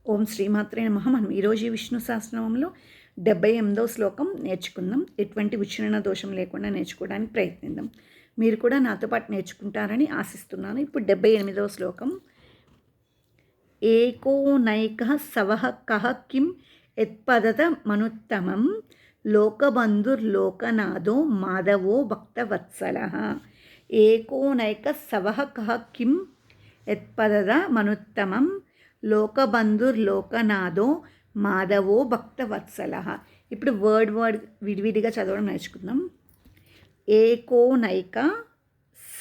ఓం శ్రీమాత్రే నమః. మనం ఈరోజు ఈ విష్ణు సహస్రనామంలో 78వ శ్లోకం నేర్చుకుందాం. ఎటువంటి ఉచ్చారణ దోషం లేకుండా నేర్చుకోవడానికి ప్రయత్నిద్దాం. మీరు కూడా నాతో పాటు నేర్చుకుంటారని ఆశిస్తున్నాను. ఇప్పుడు 78వ శ్లోకం. ఏకోనైకః సవః కః కిం యత్పదత మనుత్తమం లోకబంధుర్లోకనాథో మాధవో భక్తవత్సలః. ఏకోనైకః సవః కః కిం యత్పదత మనుత్తమం లోకబంధుర్లోకనాథో మాధవో భక్తవత్సలః. ఇప్పుడు వర్డ్ విడివిడిగా చదవడం నేర్చుకుందాం. ఏకోనైక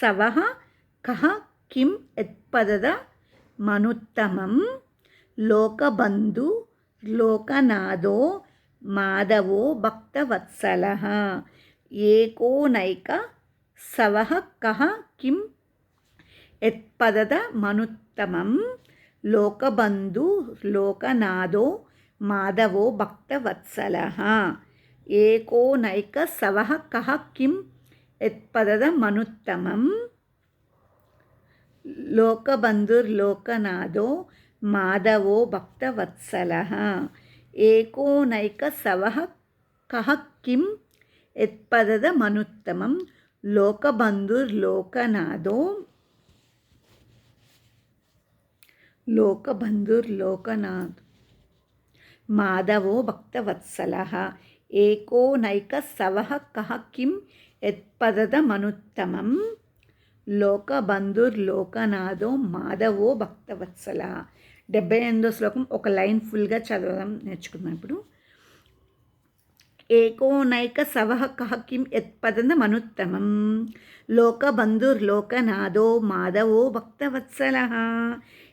సవః కః కిం యత్పదత మనుత్తమం లోకబంధు లోకనాథో మాధవో భక్తవత్సలః. ఏకోనైక సవః కః కిం యత్పదత మనుత్తమం లోకబంధు లోకనాథో మాధవో భక్తవత్సలః. ఏకోనైక సవః కః కిం యత్పదత మనుత్తమం లోకబంధుర్లోకనాథో మాధవో భక్తవత్సలః. ఏకోనైక సవః కః కిం యత్పదత మనుత్తమం లోకబంధుర్లోకనాథో మాధవో భక్తవత్సలః. ఏకోనైక సవః కః కిం యత్పదత మనుత్తమం లోకబంధుర్లోకనాథో మాధవో భక్తవత్సలః. 78వ శ్లోకం ఒక లైన్ ఫుల్గా చదవడం నేర్చుకుందాం. ఇప్పుడు ఏకోనైక సవః కః కిం యత్పదత మనుత్తమం లోకబంధుర్లోకనాథో మాధవో భక్తవత్సలః.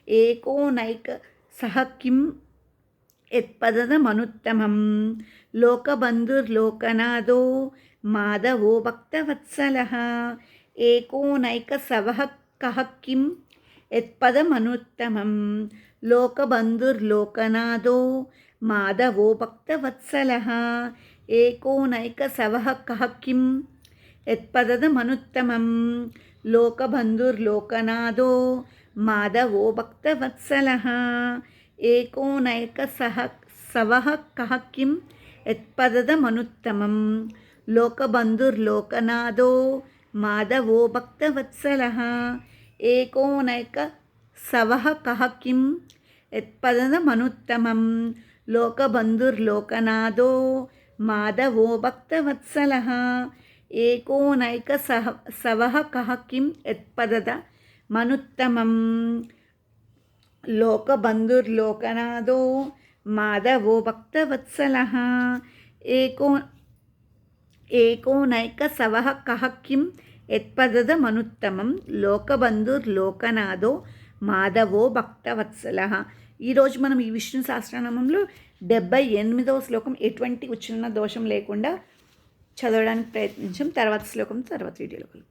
ఏకోనైక సహ కిం యత్పదత మనుత్తమం లోకబంధుర్లోకనాథో మాధవో భక్తవత్సలః. ఏకోనైక సవః కః కిం యత్పదత మనుత్తమం లోకబంధుర్లోకనాథో మాధవో భక్తవత్సలః. ఏకోనైక సవః కః కిం యత్పదత మనుత్తమం లోకబంధుర్లోకనాథో మాధవో భక్తవత్సలః. ఏకోనైక సవః కః కిం యత్పదత మనుత్తమం లోకబంధుర్లోకనాథో మాధవో భక్తవత్సలః. ఏకోనైక సవః కః కిం యత్పదత మనుత్తమం లోకబంధుర్లోకనాథో మాధవో భక్తవత్సలః. ఏకోనైక సవః కః కిం యత్పదత మనుత్తమం లోకబంధుర్లోకనాథో మాధవో భక్తవత్సలః. ఏకోనైక సవః కః కిం యత్పదత మనుత్తమం లోకబంధుర్లోకనాథో మాధవో భక్తవత్సలః. ఈరోజు మనం ఈ విష్ణు సహస్రనామంలో 78వ శ్లోకం ఎటువంటి ఉచ్చారణ దోషం లేకుండా చదవడానికి ప్రయత్నించాం. తర్వాత శ్లోకం తర్వాత వీడియోలో కలుగుతాం.